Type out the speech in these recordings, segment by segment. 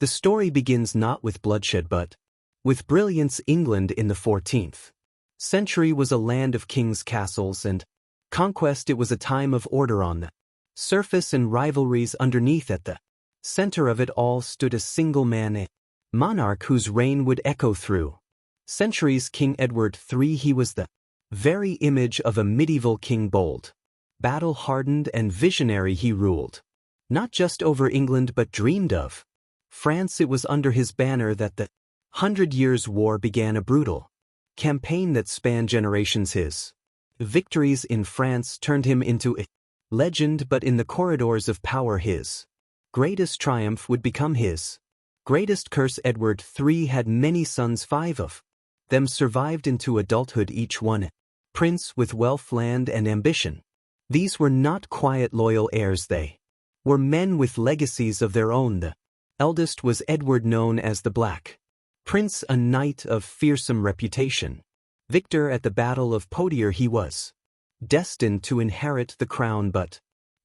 The story begins not with bloodshed but with brilliance. England in the 14th century was a land of kings' castles and conquest. It was a time of order on the surface and rivalries underneath. At the center of it all stood a single man, a monarch whose reign would echo through centuries. King Edward III. He was the very image of a medieval king, bold, battle-hardened and visionary. He ruled not just over England but dreamed of France. It was under his banner that the 100 Years' War began, a brutal campaign that spanned generations. His victories in France turned him into a legend, but in the corridors of power his greatest triumph would become his greatest curse. Edward III had many sons. 5 of them survived into adulthood, each one a prince with wealth, land, and ambition. These were not quiet, loyal heirs. They were men with legacies of their own. The eldest was Edward, known as the Black Prince, a knight of fearsome reputation. Victor at the Battle of Poitiers, he was destined to inherit the crown, but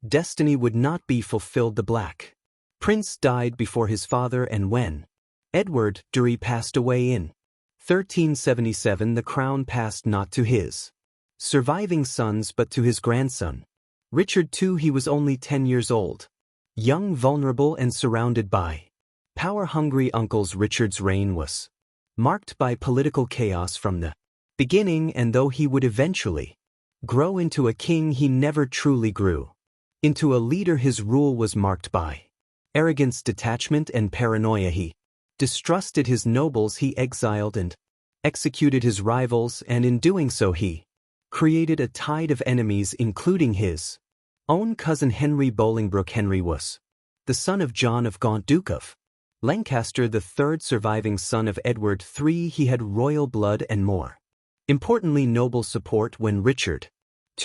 destiny would not be fulfilled. The Black Prince died before his father, and when Edward III passed away in 1377, the crown passed not to his surviving sons but to his grandson, Richard II. He was only 10 years old, young, vulnerable, and surrounded by power-hungry uncles. Richard's reign was marked by political chaos from the beginning, and though he would eventually grow into a king, he never truly grew into a leader. His rule was marked by arrogance, detachment, and paranoia. He distrusted his nobles. He exiled and executed his rivals, and in doing so he created a tide of enemies, including his own cousin Henry Bolingbroke. Henry was the son of John of Gaunt, Duke of Lancaster, the third surviving son of Edward III. He had royal blood and, more importantly, noble support. When Richard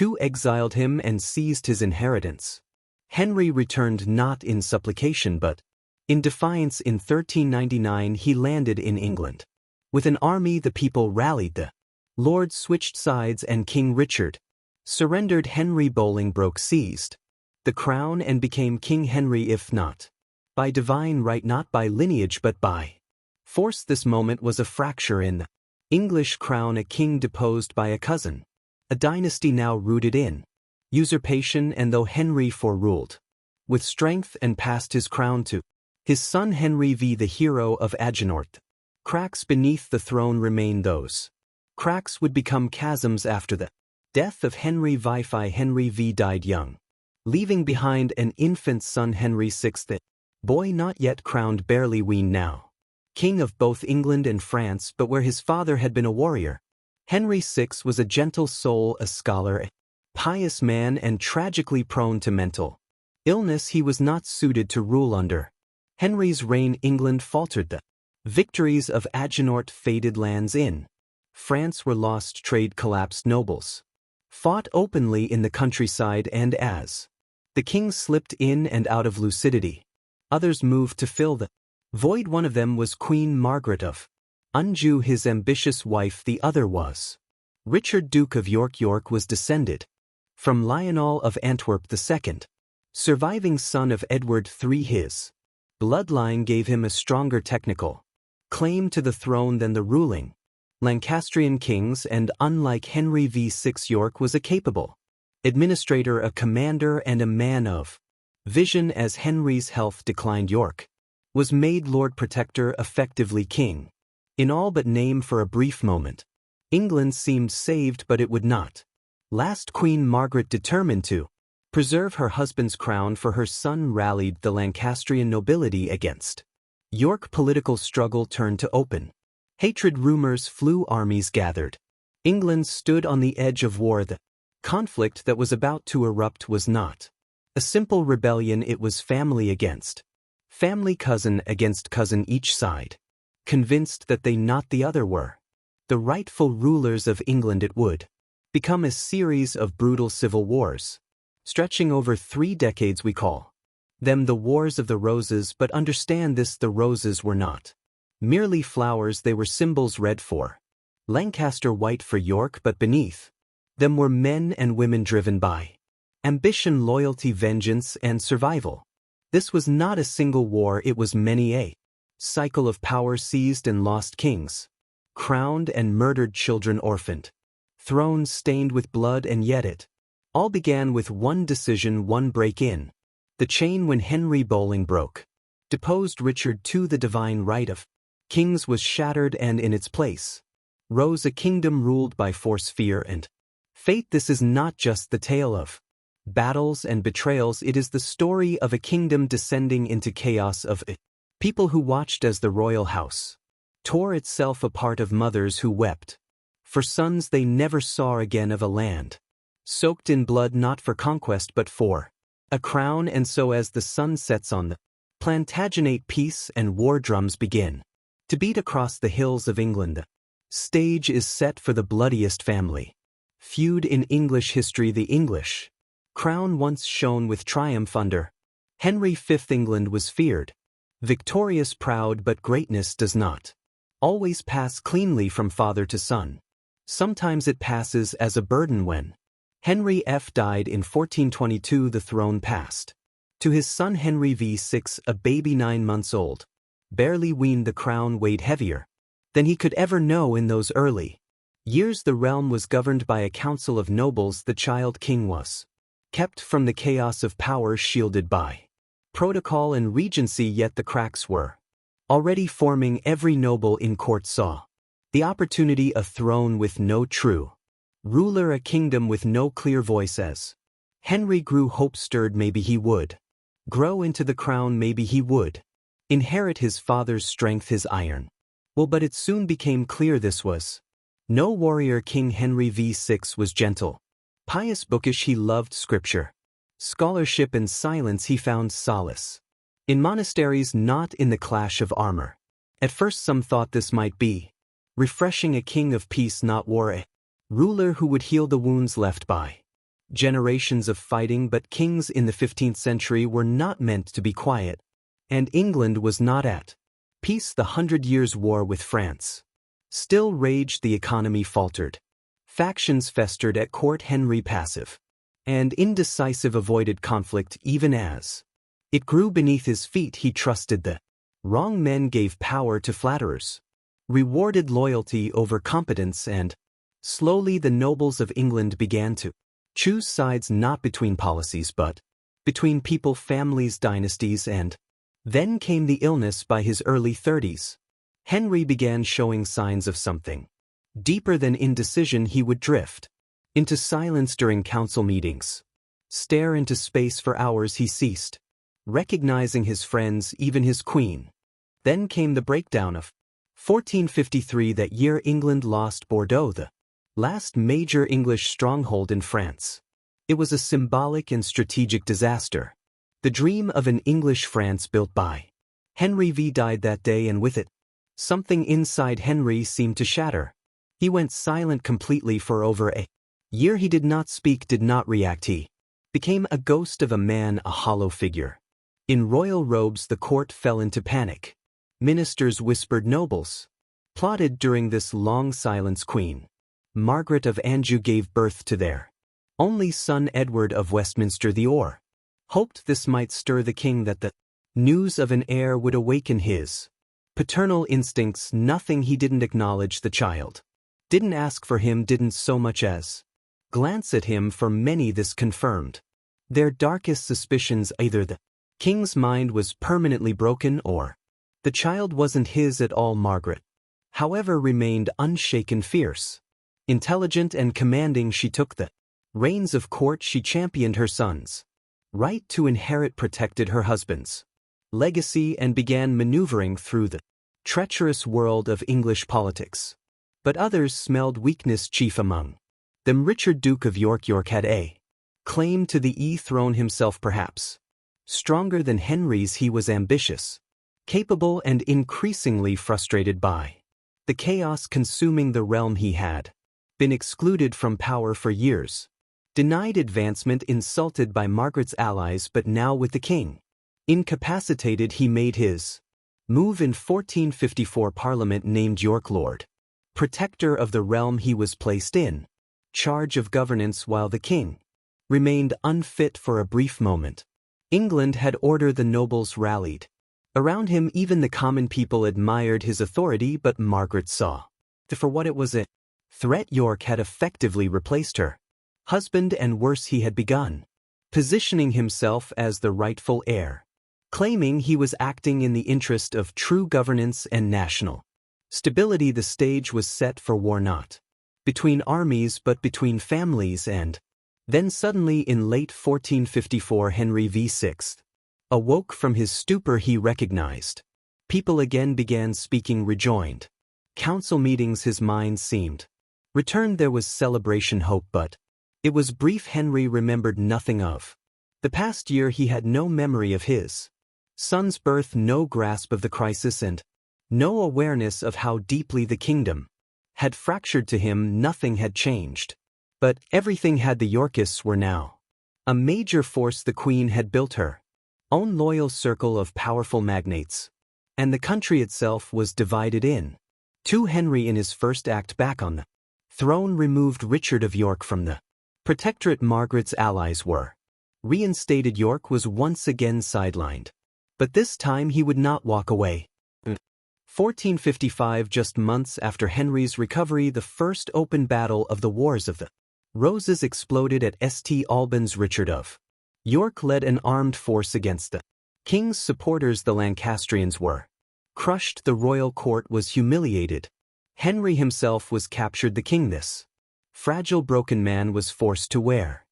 II exiled him and seized his inheritance, Henry returned not in supplication but in defiance. In 1399 he landed in England with an army. The people rallied, the lords switched sides, and King Richard surrendered. Henry Bolingbroke seized the crown and became King Henry, if not by divine right, not by lineage, but by force. This moment was a fracture in the English crown, a king deposed by a cousin, a dynasty now rooted in usurpation. And though Henry ruled with strength and passed his crown to his son Henry V, the hero of Agincourt, cracks beneath the throne remained. Those cracks would become chasms after the death of Henry V. Henry V died young, leaving behind an infant son, Henry VI, the boy not yet crowned, barely weaned, now king of both England and France, but where his father had been a warrior. Henry VI was a gentle soul, a scholar, a pious man, and tragically prone to mental illness. He was not suited to rule under Henry's reign. England faltered. The victories of Agincourt faded. Lands in France were lost. Trade collapsed. Nobles fought openly in the countryside, and as the king slipped in and out of lucidity, others moved to fill the void. One of them was Queen Margaret of Anjou, his ambitious wife. The other was Richard, Duke of York. York was descended from Lionel of Antwerp, the second surviving son of Edward III. His bloodline gave him a stronger technical claim to the throne than the ruling Lancastrian kings, and unlike Henry VI, York was a capable administrator, a commander, and a man of vision. As Henry's health declined, York was made Lord Protector, effectively king in all but name. For a brief moment, England seemed saved, but it would not last. Queen Margaret, determined to preserve her husband's crown for her son, rallied the Lancastrian nobility against York. Political struggle turned to open hatred. Rumors flew. Armies gathered. England stood on the edge of war. The conflict that was about to erupt was not a simple rebellion. It was family against family, cousin against cousin, each side convinced that they, not the other, were the rightful rulers of England. It would become a series of brutal civil wars, stretching over 3 decades. We call them the Wars of the Roses, but understand this: the roses were not merely flowers, they were symbols. Red for Lancaster, white for York, but beneath them were men and women driven by ambition, loyalty, vengeance, and survival. This was not a single war, it was many, a cycle of power seized and lost kings, crowned and murdered children orphaned, thrones stained with blood, and yet it all began with one decision, one break-in. The chain when Henry Bowling broke, deposed Richard II. The divine right of kings was shattered, and in its place rose a kingdom ruled by force, fear, and fate. This is not just the tale of battles and betrayals, it is the story of a kingdom descending into chaos, of people who watched as the royal house tore itself apart, of mothers who wept for sons they never saw again, of a land soaked in blood, not for conquest but for a crown. And so as the sun sets on the Plantagenet, peace and war drums begin to beat across the hills of England. The stage is set for the bloodiest family feud in English history. The English crown once shone with triumph under Henry V. England was feared, victorious, proud, but greatness does not always pass cleanly from father to son. Sometimes it passes as a burden. When Henry F. died in 1422, the throne passed to his son Henry VI, a baby 9 months old. Barely weaned, the crown weighed heavier than he could ever know. In those early years the realm was governed by a council of nobles. The child king was kept from the chaos of power, shielded by protocol and regency, yet the cracks were already forming. Every noble in court saw the opportunity, a throne with no true ruler, a kingdom with no clear voice. As Henry grew, hope stirred. Maybe he would grow into the crown, maybe he would inherit his father's strength, his iron will. But it soon became clear this was no warrior king. Henry VI was gentle, pious, bookish. He loved scripture, scholarship, and silence. He found solace in monasteries, not in the clash of armor. At first some thought this might be refreshing, a king of peace, not war, a ruler who would heal the wounds left by generations of fighting. But kings in the 15th century were not meant to be quiet, and England was not at peace. The 100 Years' War with France still raged, the economy faltered, factions festered at court. Henry, passive and indecisive, avoided conflict even as it grew beneath his feet. He trusted the wrong men, gave power to flatterers, rewarded loyalty over competence, and slowly the nobles of England began to choose sides, not between policies but between people, families, dynasties. And then came the illness. By his early 30s, Henry began showing signs of something deeper than indecision. He would drift into silence during council meetings, stare into space for hours. He ceased recognizing his friends, even his queen. Then came the breakdown of 1453. That year England lost Bordeaux, the last major English stronghold in France. It was a symbolic and strategic disaster. The dream of an English France built by Henry V died that day, and with it, something inside Henry seemed to shatter. He went silent completely for over a year. He did not speak, did not react. He became a ghost of a man, a hollow figure. In royal robes the court fell into panic. Ministers whispered, nobles plotted. During this long silence Queen Margaret of Anjou gave birth to their only son Edward of Westminster. The hoped this might stir the king, that the news of an heir would awaken his paternal instincts. Nothing he didn't acknowledge. The child didn't ask for him, didn't so much as glance at him. For many this confirmed their darkest suspicions. Either the king's mind was permanently broken, or the child wasn't his at all. Margaret, however, remained unshaken, fierce, intelligent, and commanding. She took the reins of court. She championed her sons' right to inherit, protected her husband's legacy, and began maneuvering through the treacherous world of English politics. But others smelled weakness, chief among them Richard, Duke of York. York had a claim to the throne himself, perhaps stronger than Henry's. He was ambitious, capable, and increasingly frustrated by the chaos consuming the realm. He had been excluded from power for years, denied advancement, insulted by Margaret's allies, but now with the king incapacitated, he made his move. In 1454 Parliament named York Lord Protector of the realm. He was placed in charge of governance while the king remained unfit for a brief moment. England had order. The nobles rallied Around him even the common people admired his authority, but Margaret saw for what it was. A threat. York had effectively replaced her husband, and worse, he had begun positioning himself as the rightful heir, claiming he was acting in the interest of true governance and national stability. The stage was set for war, not between armies but between families. And then suddenly in late 1454 Henry VI awoke from his stupor. He recognized people again, began speaking, rejoined council meetings. His mind seemed returned. There was celebration, hope, but it was brief. Henry remembered nothing of the past year. He had no memory of his son's birth, no grasp of the crisis, and no awareness of how deeply the kingdom had fractured. To him, nothing had changed, but everything had. The Yorkists were now a major force. The Queen had built her own loyal circle of powerful magnates, and the country itself was divided in two. Henry, in his first act back on the throne, removed Richard of York from the protectorate. Margaret's allies were reinstated. York was once again sidelined, but this time he would not walk away. 1455, just months after Henry's recovery, the first open battle of the Wars of the Roses exploded at St. Albans. Richard of York led an armed force against the king's supporters. The Lancastrians were crushed. The royal court was humiliated. Henry himself was captured. The king, this fragile, broken man, was forced to wear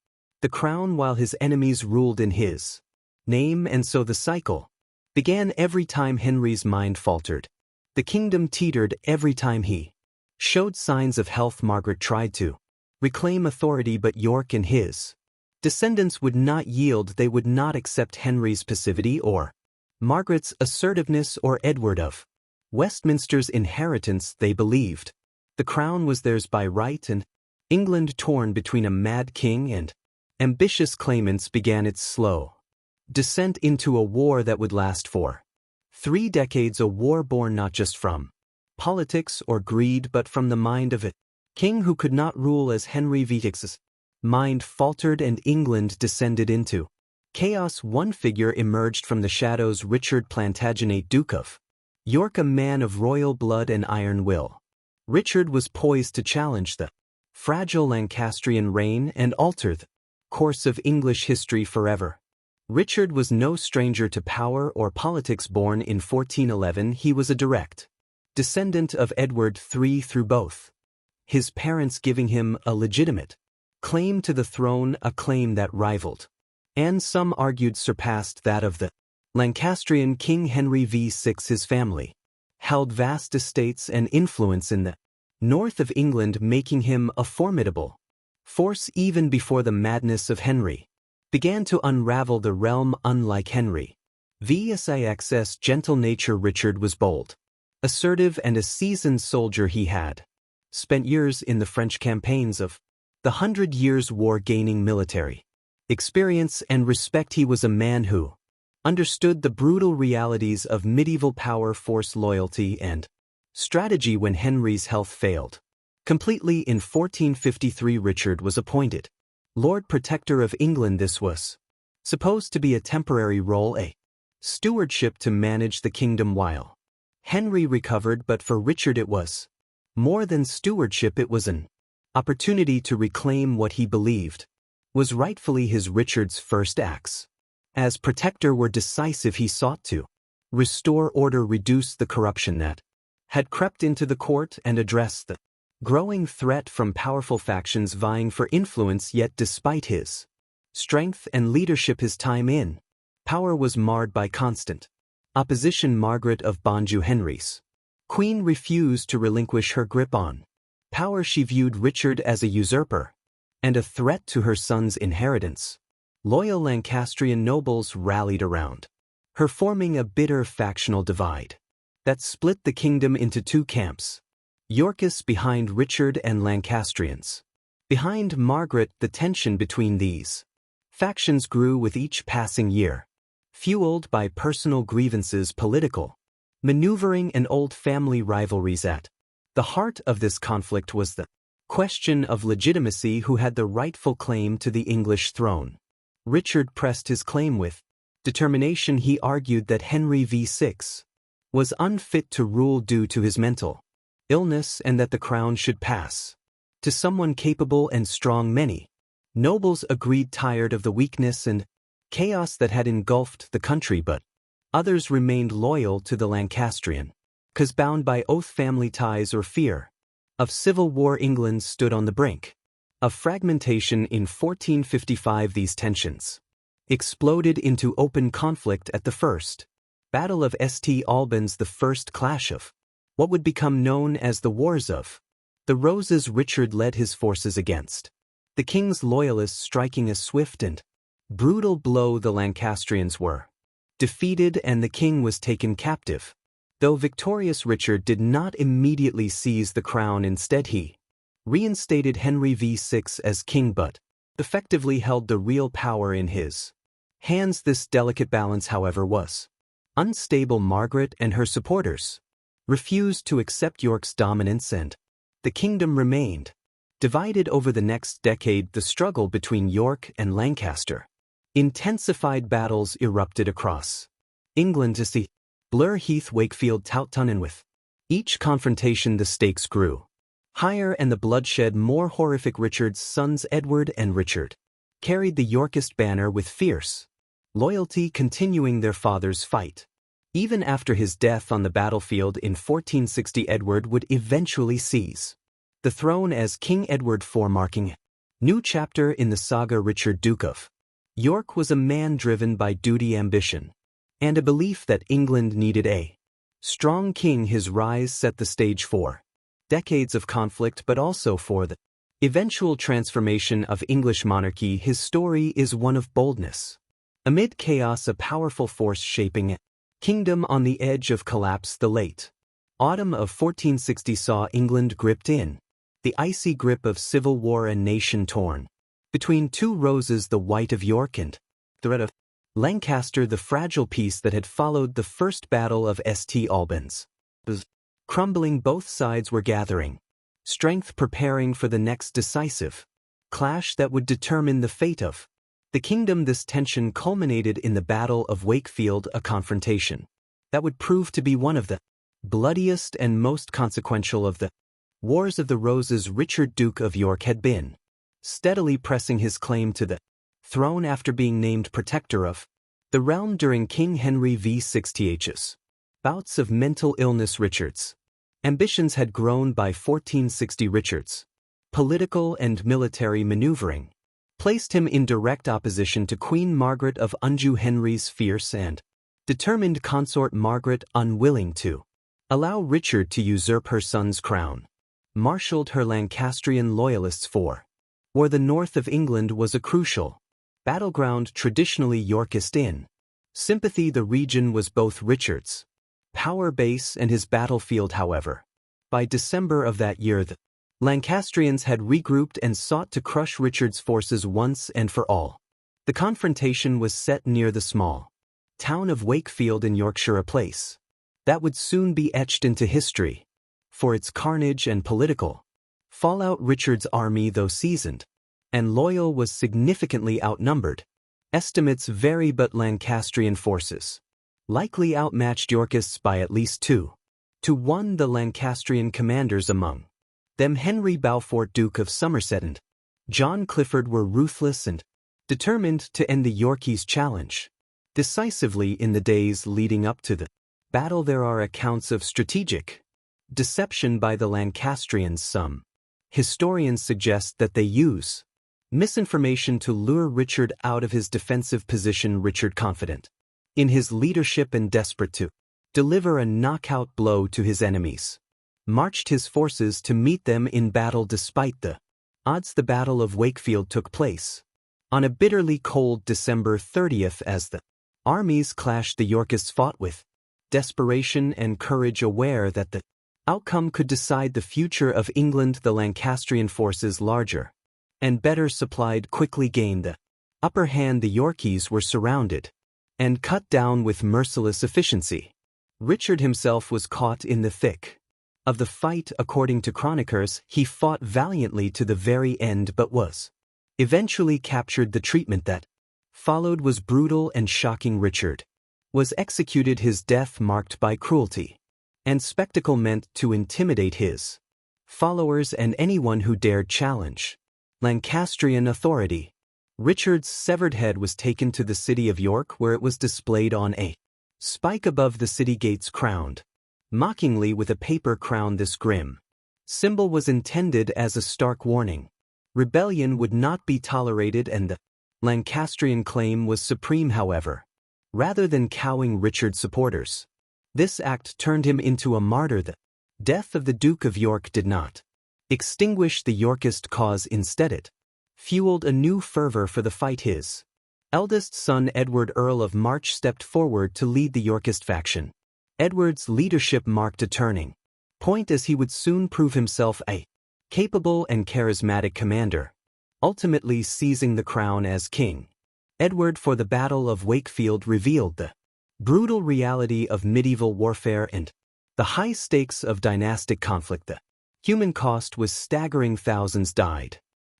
the crown while his enemies ruled in his name. And so the cycle began. Every time Henry's mind faltered, the kingdom teetered. Every time he showed signs of health, Margaret tried to reclaim authority, but York and his descendants would not yield. They would not accept Henry's passivity or Margaret's assertiveness or Edward of Westminster's inheritance. They believed the crown was theirs by right, and England, torn between a mad king and ambitious claimants, began its slow descent into a war that would last for 3 decades. A war born not just from politics or greed, but from the mind of a king who could not rule as Henry VI's mind faltered and England descended into chaos. One figure emerged from the shadows: Richard Plantagenet, Duke of York, a man of royal blood and iron will. Richard was poised to challenge the fragile Lancastrian reign and alter the course of English history forever. Richard was no stranger to power or politics. Born in 1411, he was a direct descendant of Edward III through both his parents, giving him a legitimate claim to the throne, a claim that rivaled, and some argued surpassed, that of the Lancastrian King Henry VI. His family held vast estates and influence in the north of England, making him a formidable force even before the madness of Henry began to unravel the realm. Unlike Henry VI's gentle nature, Richard was bold, assertive, and a seasoned soldier. He had spent years in the French campaigns of the 100 Years' War, gaining military experience and respect. He was a man who understood the brutal realities of medieval power, force, loyalty, and strategy. When Henry's health failed completely in 1453, Richard was appointed Lord Protector of England. This was supposed to be a temporary role, a stewardship to manage the kingdom while Henry recovered, but for Richard it was more than stewardship. It was an opportunity to reclaim what he believed was rightfully his. Richard's first acts as protector were decisive. He sought to restore order, reduce the corruption that had crept into the court, and address the growing threat from powerful factions vying for influence. Yet despite his strength and leadership, his time in power was marred by constant opposition. Margaret of Bonju, Henry's queen, refused to relinquish her grip on power. She viewed Richard as a usurper and a threat to her son's inheritance. Loyal Lancastrian nobles rallied around her, forming a bitter factional divide that split the kingdom into 2 camps: Yorkists behind Richard and Lancastrians behind Margaret. The tension between these factions grew with each passing year, fueled by personal grievances, political maneuvering, and old family rivalries. At the heart of this conflict was the question of legitimacy: who had the rightful claim to the English throne. Richard pressed his claim with determination. He argued that Henry VI was unfit to rule due to his mental illness and that the crown should pass to someone capable and strong. Many nobles agreed, tired of the weakness and chaos that had engulfed the country, but others remained loyal to the Lancastrian cause, bound by oath, family ties, or fear of civil war. England stood on the brink of fragmentation in 1455. These tensions exploded into open conflict at the First Battle of St. Albans, the first clash of what would become known as the Wars of the Roses. Richard led his forces against the king's loyalists, striking a swift and brutal blow. The Lancastrians were defeated and the king was taken captive. Though victorious, Richard did not immediately seize the crown. Instead, he reinstated Henry VI as king, but effectively held the real power in his hands. This delicate balance, however, was unstable. Margaret and her supporters refused to accept York's dominance, and the kingdom remained divided. Over the next decade, the struggle between York and Lancaster intensified. Battles erupted across England to see Blur, Heath, Wakefield, Towton, and with each confrontation the stakes grew higher and the bloodshed more horrific. Richard's sons Edward and Richard carried the Yorkist banner with fierce loyalty, continuing their father's fight. Even after his death on the battlefield in 1460, Edward would eventually seize the throne as King Edward IV, marking a new chapter in the saga. Richard, Duke of York, was a man driven by duty, ambition, and a belief that England needed a strong king. His rise set the stage for decades of conflict, but also for the eventual transformation of English monarchy. His story is one of boldness amid chaos, a powerful force shaping a kingdom on the edge of collapse. The late autumn of 1460 saw England gripped in the icy grip of civil war, a nation torn between two roses, the white of York and the red of Lancaster. The fragile peace that had followed the first battle of St. Albans was crumbling. Both sides were gathering strength, preparing for the next decisive clash that would determine the fate of the kingdom. This tension culminated in the Battle of Wakefield, a confrontation that would prove to be one of the bloodiest and most consequential of the Wars of the Roses. Richard, Duke of York, had been steadily pressing his claim to the throne after being named protector of the realm during King Henry VI's bouts of mental illness. Richard's ambitions had grown by 1460. Richard's political and military maneuvering placed him in direct opposition to Queen Margaret of Anjou. Henry's fierce and determined consort, Margaret, unwilling to allow Richard to usurp her son's crown, marshaled her Lancastrian loyalists for war. The north of England was a crucial battleground, traditionally Yorkist in sympathy. The region was both Richard's power base and his battlefield. However, by December of that year, the Lancastrians had regrouped and sought to crush Richard's forces once and for all. The confrontation was set near the small town of Wakefield in Yorkshire, a place that would soon be etched into history for its carnage and political fallout. Richard's army, though seasoned and loyal, was significantly outnumbered. Estimates vary, but Lancastrian forces likely outmatched Yorkists by at least 2-1. The Lancastrian commanders, among them Henry Beaufort, Duke of Somerset, and John Clifford, were ruthless and determined to end the Yorkies' challenge decisively. In the days leading up to the battle, there are accounts of strategic deception by the Lancastrians. Some historians suggest that they use misinformation to lure Richard out of his defensive position. Richard, confident in his leadership and desperate to deliver a knockout blow to his enemies, marched his forces to meet them in battle. Despite the odds, the Battle of Wakefield took place on a bitterly cold December 30th. As the armies clashed, the Yorkists fought with desperation and courage, aware that the outcome could decide the future of England. The Lancastrian forces, larger and better supplied, quickly gained the upper hand. The Yorkies were surrounded and cut down with merciless efficiency. Richard himself was caught in the thick of the fight. According to chroniclers, he fought valiantly to the very end but was eventually captured. The treatment that Followed was brutal and shocking. Richard was executed, his death marked by cruelty and spectacle meant to intimidate his followers and anyone who dared challenge Lancastrian authority. Richard's severed head was taken to the city of York, where it was displayed on a spike above the city gates, crowned mockingly with a paper crown. This grim symbol was intended as a stark warning. Rebellion would not be tolerated, and the Lancastrian claim was supreme. However, rather than cowing Richard's supporters, this act turned him into a martyr. The death of the Duke of York did not extinguish the Yorkist cause. Instead, it fueled a new fervor for the fight. His eldest son, Edward, Earl of March, stepped forward to lead the Yorkist faction. Edward's leadership marked a turning point, as he would soon prove himself a capable and charismatic commander, ultimately seizing the crown as king. Edward, for the Battle of Wakefield, revealed the brutal reality of medieval warfare and the high stakes of dynastic conflict. The human cost was staggering. Thousands died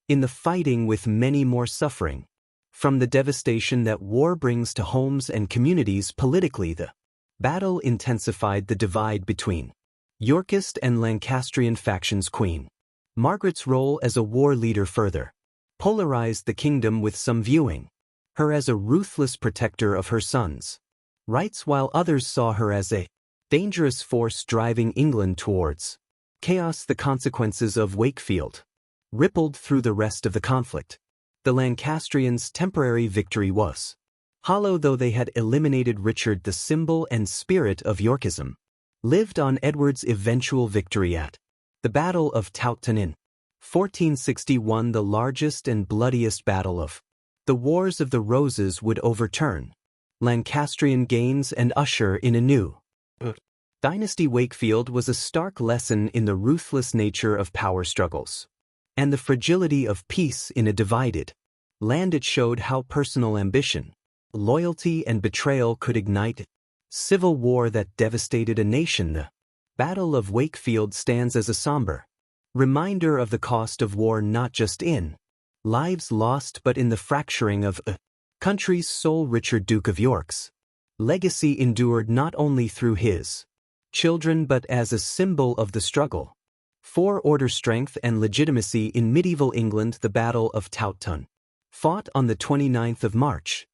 in the fighting, with many more suffering from the devastation that war brings to homes and communities. Politically, the battle intensified the divide between Yorkist and Lancastrian factions. Queen Margaret's role as a war leader further polarized the kingdom, with some viewing her as a ruthless protector of her sons' rights, while others saw her as a dangerous force driving England towards chaos. The consequences of Wakefield rippled through the rest of the conflict. The Lancastrians' temporary victory was hollow. Though they had eliminated Richard, the symbol and spirit of Yorkism lived on. Edward's eventual victory at the Battle of Towton in 1461, the largest and bloodiest battle of the Wars of the Roses, would overturn Lancastrian gains and usher in a new dynasty. Wakefield was a stark lesson in the ruthless nature of power struggles and the fragility of peace in a divided land. It showed how personal ambition, loyalty, and betrayal could ignite civil war that devastated a nation. The Battle of Wakefield stands as a somber reminder of the cost of war, not just in lives lost but in the fracturing of a country's soul. Richard, Duke of York's legacy endured not only through his children but as a symbol of the struggle for order, strength, and legitimacy in medieval England. The Battle of Towton, fought on the 29th of March,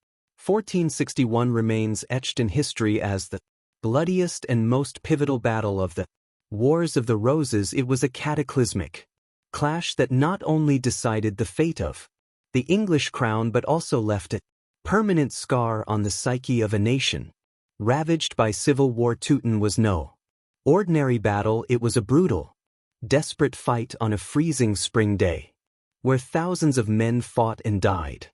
1461, remains etched in history as the bloodiest and most pivotal battle of the Wars of the Roses. It was a cataclysmic clash that not only decided the fate of the English crown but also left a permanent scar on the psyche of a nation ravaged by civil war. Towton was no ordinary battle. It was a brutal, desperate fight on a freezing spring day, where thousands of men fought and died,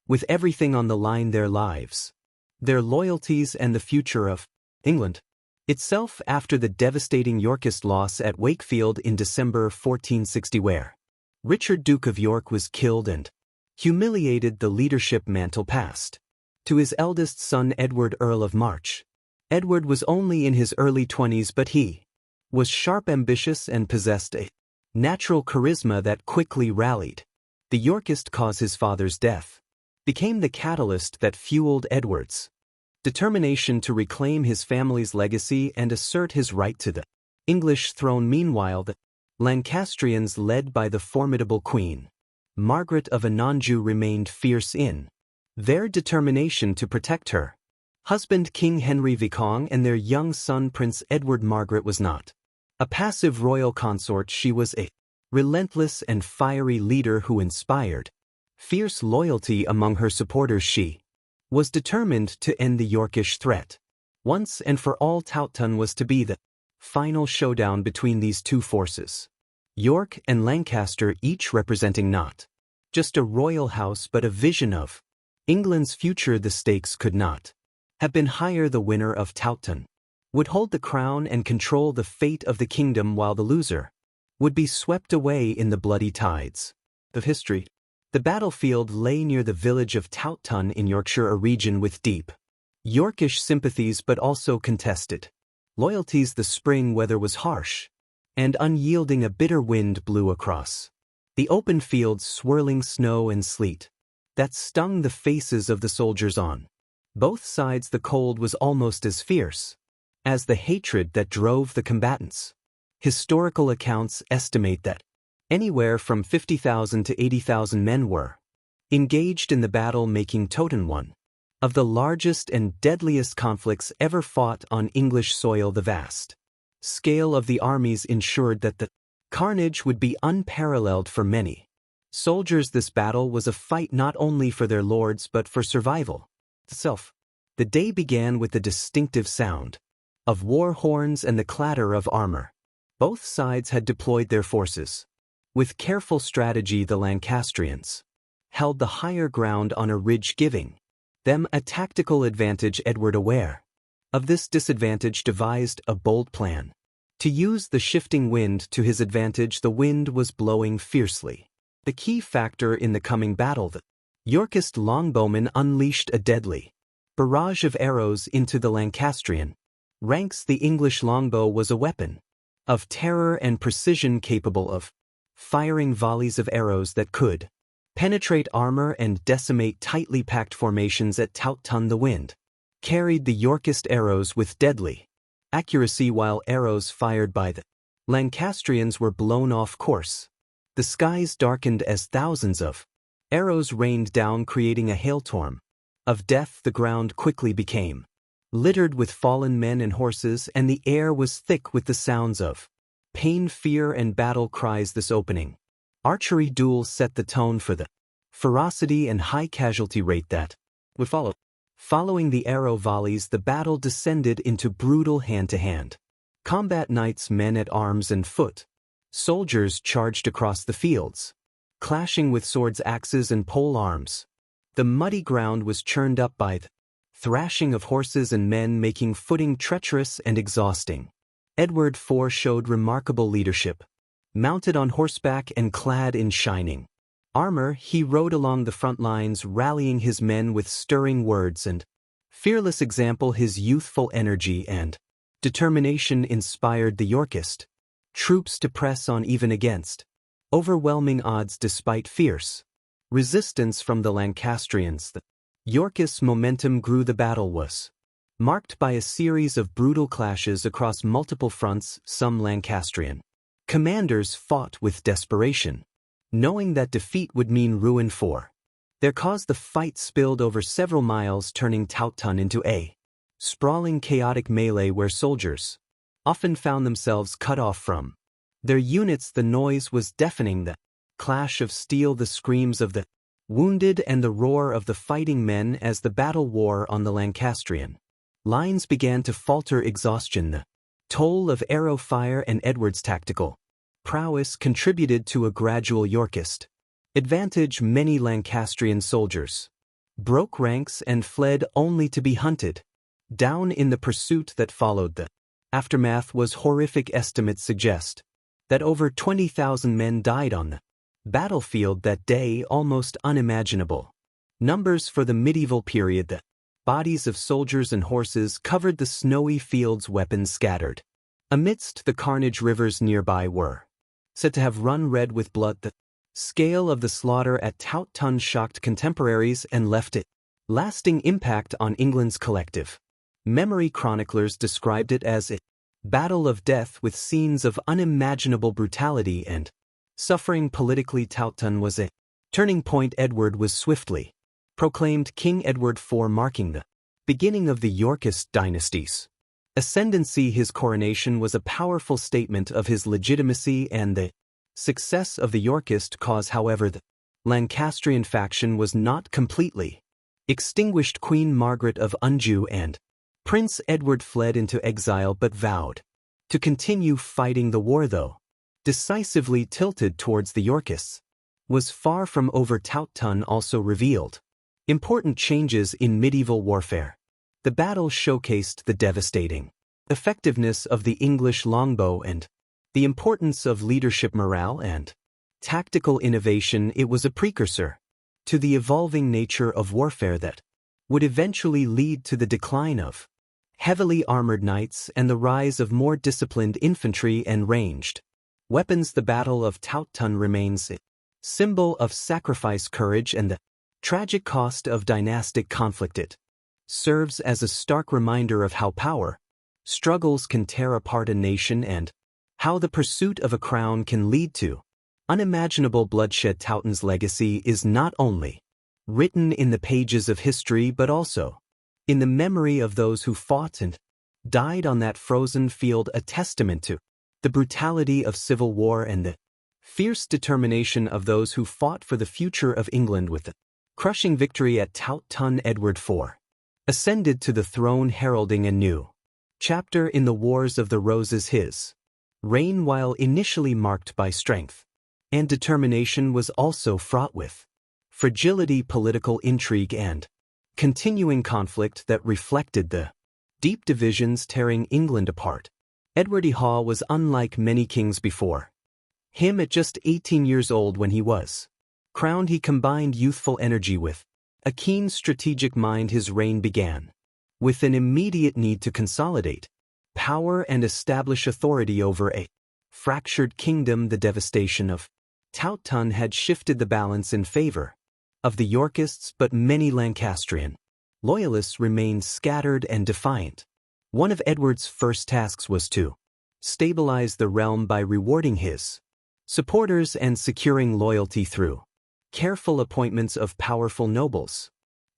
with everything on the line: their lives, their loyalties, and the future of England itself. After the devastating Yorkist loss at Wakefield in December 1460, where Richard, Duke of York, was killed and humiliated, the leadership mantle passed to his eldest son, Edward, Earl of March. Edward was only in his early 20s, but he was sharp, ambitious, and possessed a natural charisma that quickly rallied the Yorkist cause. His father's death became the catalyst that fueled Edward's determination to reclaim his family's legacy and assert his right to the English throne. Meanwhile, the Lancastrians, led by the formidable Queen Margaret of Anjou, remained fierce in their determination to protect her husband, King Henry Viscount, and their young son, Prince Edward. Margaret was not a passive royal consort. She was a relentless and fiery leader who inspired fierce loyalty among her supporters. She was determined to end the Yorkish threat once and for all. Towton was to be the final showdown between these two forces, York and Lancaster, each representing not just a royal house but a vision of England's future. The stakes could not have been higher. The winner of Towton would hold the crown and control the fate of the kingdom, while the loser would be swept away in the bloody tides of history. The battlefield lay near the village of Towton in Yorkshire, a region with deep Yorkish sympathies but also contested loyalties. The spring weather was harsh and unyielding. A bitter wind blew across the open fields, swirling snow and sleet that stung the faces of the soldiers on both sides. The cold was almost as fierce as the hatred that drove the combatants. Historical accounts estimate that anywhere from 50,000 to 80,000 men were engaged in the battle, making Toten one of the largest and deadliest conflicts ever fought on English soil. The vast scale of the armies ensured that the carnage would be unparalleled for many soldiers. This battle was a fight not only for their lords but for survival itself. The day began with the distinctive sound of war horns and the clatter of armor. Both sides had deployed their forces. With careful strategy, the Lancastrians held the higher ground on a ridge, giving them a tactical advantage. Edward, aware of this disadvantage, devised a bold plan to use the shifting wind to his advantage. The wind was blowing fiercely, the key factor in the coming battle. The Yorkist longbowmen unleashed a deadly barrage of arrows into the Lancastrian ranks. The English longbow was a weapon of terror and precision, capable of firing volleys of arrows that could penetrate armor and decimate tightly packed formations. At Towton, the wind carried the Yorkist arrows with deadly accuracy, while arrows fired by the Lancastrians were blown off course. The skies darkened as thousands of arrows rained down, creating a hailstorm of death. The ground quickly became littered with fallen men and horses, and the air was thick with the sounds of pain, fear, and battle cries. This opening archery duel set the tone for the ferocity and high casualty rate that would follow. Following the arrow volleys, the battle descended into brutal hand-to-hand combat. Knights, men at arms, and foot soldiers charged across the fields, clashing with swords, axes, and pole arms. The muddy ground was churned up by the thrashing of horses and men, making footing treacherous and exhausting. Edward IV showed remarkable leadership. Mounted on horseback and clad in shining armor, he rode along the front lines, rallying his men with stirring words and fearless example. His youthful energy and determination inspired the Yorkist troops to press on even against overwhelming odds. Despite fierce resistance from the Lancastrians, the Yorkist momentum grew. The battle was marked by a series of brutal clashes across multiple fronts. Some Lancastrian commanders fought with desperation, knowing that defeat would mean ruin for their cause. The fight spilled over several miles, turning Towton into a sprawling, chaotic melee where soldiers often found themselves cut off from their units. The noise was deafening, the clash of steel, the screams of the wounded, and the roar of the fighting men as the battle wore on. The Lancastrian lines began to falter. Exhaustion, the toll of arrow fire, and Edward's tactical prowess contributed to a gradual Yorkist advantage. Many Lancastrian soldiers broke ranks and fled, only to be hunted down in the pursuit that followed. The aftermath was horrific. Estimates suggest that over 20,000 men died on the battlefield that day, almost unimaginable numbers for the medieval period. The bodies of soldiers and horses covered the snowy fields, weapons scattered amidst the carnage. Rivers nearby were said to have run red with blood. The scale of the slaughter at Towton shocked contemporaries and left a lasting impact on England's collective memory. Chroniclers described it as a battle of death with scenes of unimaginable brutality and suffering. Politically, Towton was a turning point. Edward was swiftly proclaimed King Edward IV, marking the beginning of the Yorkist dynasty's ascendancy. His coronation was a powerful statement of his legitimacy and the success of the Yorkist cause. However, the Lancastrian faction was not completely extinguished. Queen Margaret of Anjou and Prince Edward fled into exile but vowed to continue fighting. The war, though decisively tilted towards the Yorkists, was far from over. Towton also revealed important changes in medieval warfare. The battle showcased the devastating effectiveness of the English longbow and the importance of leadership, morale, and tactical innovation. It was a precursor to the evolving nature of warfare that would eventually lead to the decline of heavily armored knights and the rise of more disciplined infantry and ranged weapons. The Battle of Towton remains a symbol of sacrifice, courage, and the tragic cost of dynastic conflict. It serves as a stark reminder of how power struggles can tear apart a nation and how the pursuit of a crown can lead to unimaginable bloodshed. Towton's legacy is not only written in the pages of history but also in the memory of those who fought and died on that frozen field, a testament to the brutality of civil war and the fierce determination of those who fought for the future of England. With the crushing victory at Towton, Edward IV ascended to the throne, heralding a new chapter in the Wars of the Roses. His reign, while initially marked by strength and determination, was also fraught with fragility, political intrigue, and continuing conflict that reflected the deep divisions tearing England apart. Edward IV was unlike many kings before him. At just 18 years old when he was crowned, he combined youthful energy with a keen strategic mind. His reign began with an immediate need to consolidate power and establish authority over a fractured kingdom. The devastation of Towton had shifted the balance in favor of the Yorkists, but many Lancastrian loyalists remained scattered and defiant. One of Edward's first tasks was to stabilize the realm by rewarding his supporters and securing loyalty through careful appointments of powerful nobles.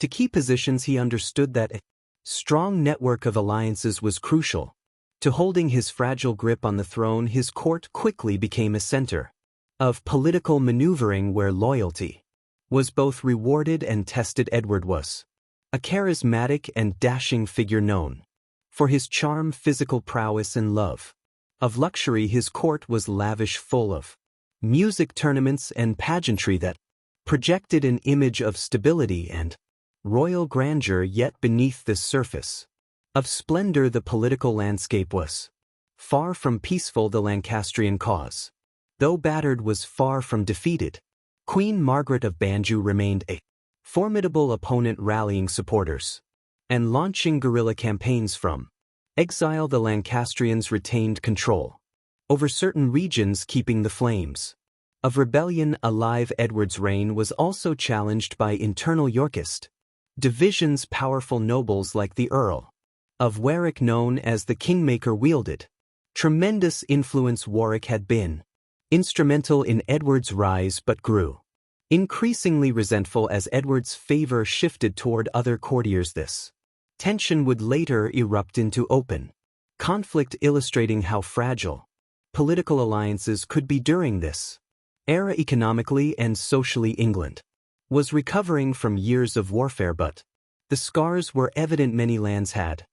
To key positions, he understood that a strong network of alliances was crucial to holding his fragile grip on the throne. His court quickly became a center of political maneuvering where loyalty was both rewarded and tested. Edward was a charismatic and dashing figure known for his charm, physical prowess, and love of luxury. His court was lavish, full of music, tournaments, and pageantry that projected an image of stability and royal grandeur. Yet beneath this surface of splendor, the political landscape was far from peaceful. The Lancastrian cause, though battered, was far from defeated. Queen Margaret of Anjou remained a formidable opponent, rallying supporters and launching guerrilla campaigns from exile. The Lancastrians retained control over certain regions, keeping the flames of rebellion alive. Edward's reign was also challenged by internal Yorkist divisions. Powerful nobles like the Earl of Warwick, known as the Kingmaker, wielded tremendous influence. Warwick had been instrumental in Edward's rise but grew increasingly resentful as Edward's favor shifted toward other courtiers. This tension would later erupt into open conflict, illustrating how fragile political alliances could be during this era. Economically and socially, England was recovering from years of warfare, but the scars were evident. Many lands had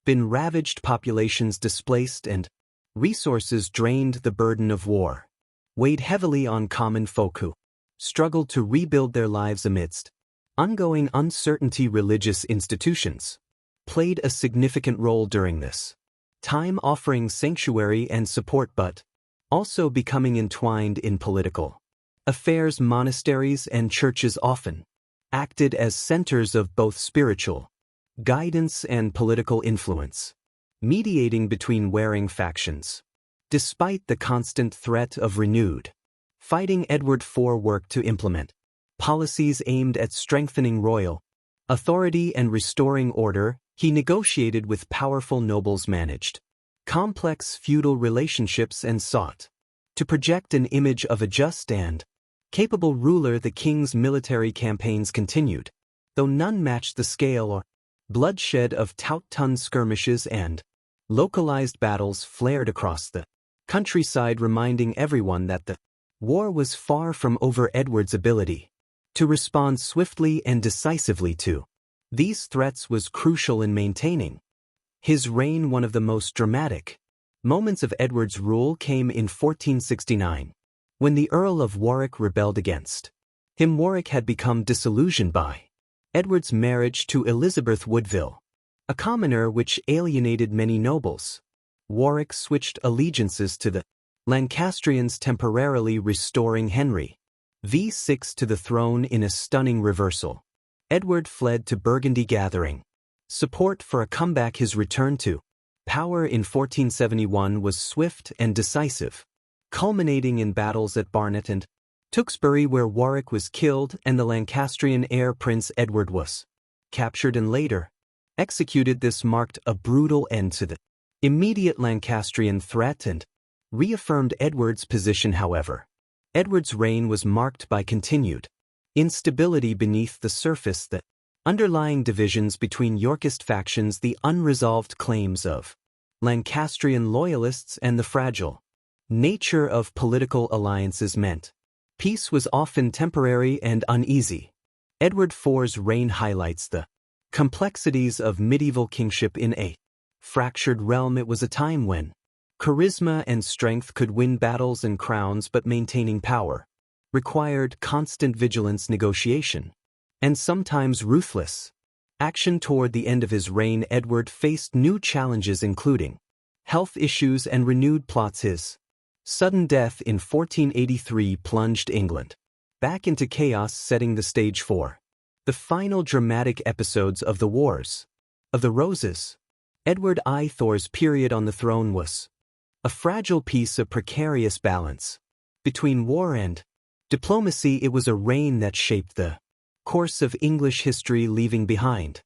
been ravaged, populations displaced, and resources drained. The burden of war weighed heavily on common folk who struggled to rebuild their lives amidst ongoing uncertainty. Religious institutions played a significant role during this time, offering sanctuary and support but also becoming entwined in political affairs. Monasteries and churches often acted as centers of both spiritual guidance and political influence, mediating between warring factions. Despite the constant threat of renewed fighting, Edward IV worked to implement policies aimed at strengthening royal authority and restoring order. He negotiated with powerful nobles, managed complex feudal relationships, and sought to project an image of a just and capable ruler. The king's military campaigns continued, though none matched the scale or bloodshed of Towton. Skirmishes and localized battles flared across the countryside, reminding everyone that the war was far from over. Edward's ability to respond swiftly and decisively to these threats was crucial in maintaining his reign. One of the most dramatic moments of Edward's rule came in 1469, when the Earl of Warwick rebelled against him. Warwick had become disillusioned by Edward's marriage to Elizabeth Woodville, a commoner, which alienated many nobles. Warwick switched allegiances to the Lancastrians, temporarily restoring Henry VI to the throne in a stunning reversal. Edward fled to Burgundy, gathering support for a comeback. His return to power in 1471 was swift and decisive, culminating in battles at Barnet and Tewkesbury, where Warwick was killed and the Lancastrian heir Prince Edward was captured and later executed. This marked a brutal end to the immediate Lancastrian threat and reaffirmed Edward's position. However, Edward's reign was marked by continued instability beneath the surface, the underlying divisions between Yorkist factions, the unresolved claims of Lancastrian loyalists, and the fragile nature of political alliances meant peace was often temporary and uneasy. Edward IV's reign highlights the complexities of medieval kingship in a fractured realm. It was a time when charisma and strength could win battles and crowns, but maintaining power required constant vigilance, negotiation, and sometimes ruthless action. Toward the end of his reign, Edward faced new challenges, including health issues and renewed plots. His sudden death in 1483 plunged England back into chaos, setting the stage for the final dramatic episodes of the Wars of the Roses. Edward IV's period on the throne was a fragile piece of precarious balance between war and diplomacy. It was a reign that shaped the course of English history, leaving behind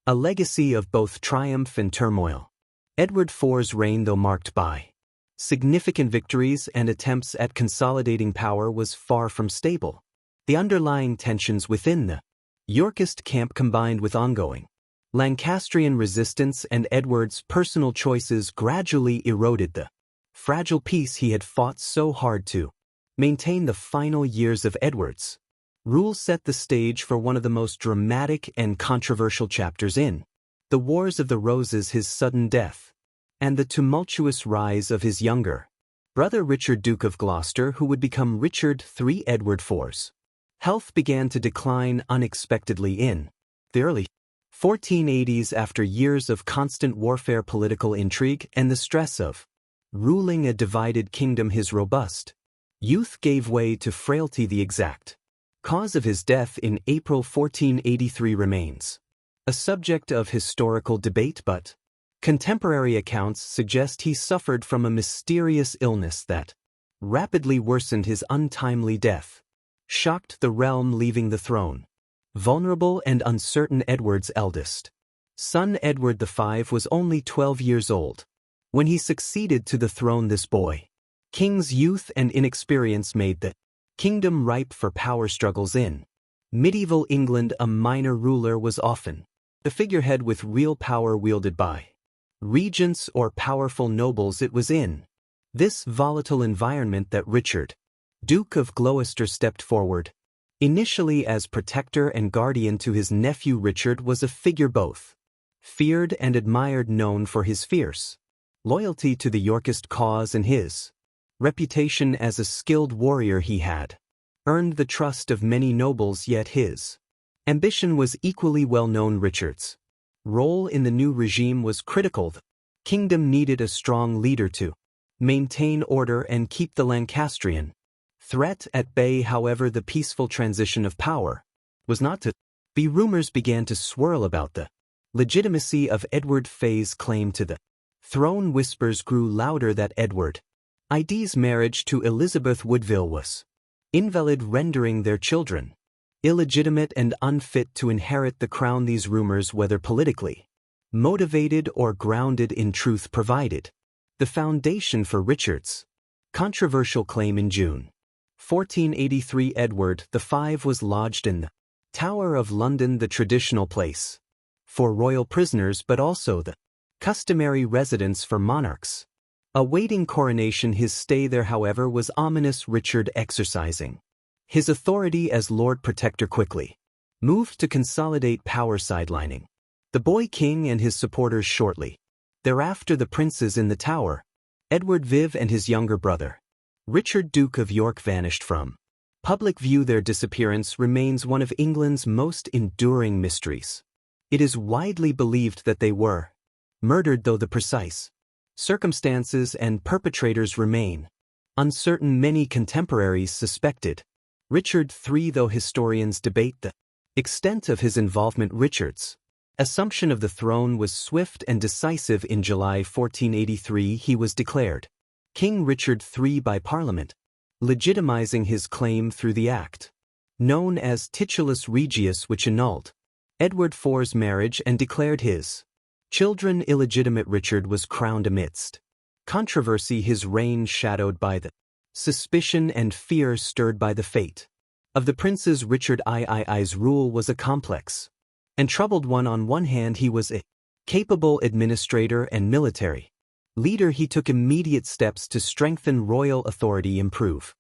a legacy of both triumph and turmoil. Edward IV's reign, though marked by significant victories and attempts at consolidating power, was far from stable. The underlying tensions within the Yorkist camp, combined with ongoing Lancastrian resistance and Edward's personal choices, gradually eroded the fragile peace he had fought so hard to maintain. The final years of Edward's rule set the stage for one of the most dramatic and controversial chapters in the Wars of the Roses: his sudden death and the tumultuous rise of his younger brother Richard, Duke of Gloucester, who would become Richard III. Edward IV's health began to decline unexpectedly in the early 1480s. After years of constant warfare, political intrigue, and the stress of ruling a divided kingdom, his robust youth gave way to frailty. The exact cause of his death in April 1483 remains a subject of historical debate, but contemporary accounts suggest he suffered from a mysterious illness that rapidly worsened. His untimely death shocked the realm, leaving the throne vulnerable and uncertain. Edward's eldest son, Edward V, was only 12 years old when he succeeded to the throne. This boy king's youth and inexperience made the kingdom ripe for power struggles. In medieval England, a minor ruler was often the figurehead, with real power wielded by regents or powerful nobles. It was in this volatile environment that Richard, Duke of Gloucester, stepped forward. Initially as protector and guardian to his nephew, Richard was a figure both feared and admired, known for his fierce loyalty to the Yorkist cause and his reputation as a skilled warrior. He had earned the trust of many nobles, yet his ambition was equally well known. Richard's role in the new regime was critical. The kingdom needed a strong leader to maintain order and keep the Lancastrian threat at bay. However, the peaceful transition of power was not to be. Rumors began to swirl about the legitimacy of Edward IV's claim to the throne. Whispers grew louder that Edward IV's marriage to Elizabeth Woodville was invalid, rendering their children illegitimate and unfit to inherit the crown. These rumors, whether politically motivated or grounded in truth, provided the foundation for Richard's controversial claim. In June 1483, Edward V was lodged in the Tower of London, the traditional place for royal prisoners, but also the customary residence for monarchs awaiting coronation. His stay there, however, was ominous. Richard, exercising his authority as Lord Protector, quickly moved to consolidate power, sidelining the boy king and his supporters. Shortly thereafter, the princes in the Tower, Edward IV and his younger brother, Richard, Duke of York, vanished from public view. Their disappearance remains one of England's most enduring mysteries. It is widely believed that they were murdered, though the precise circumstances and perpetrators remain uncertain. Many contemporaries suspected Richard III, though historians debate the extent of his involvement. Richard's assumption of the throne was swift and decisive. In July 1483, he was declared King Richard III by Parliament, legitimizing his claim through the act known as titulus regius, which annulled Edward IV's marriage and declared his children illegitimate. Richard was crowned amidst controversy, his reign shadowed by the suspicion and fear stirred by the fate of the princes. Richard II's rule was a complex and troubled one. On one hand, he was a capable administrator and military leader. He took immediate steps to strengthen royal authority, improve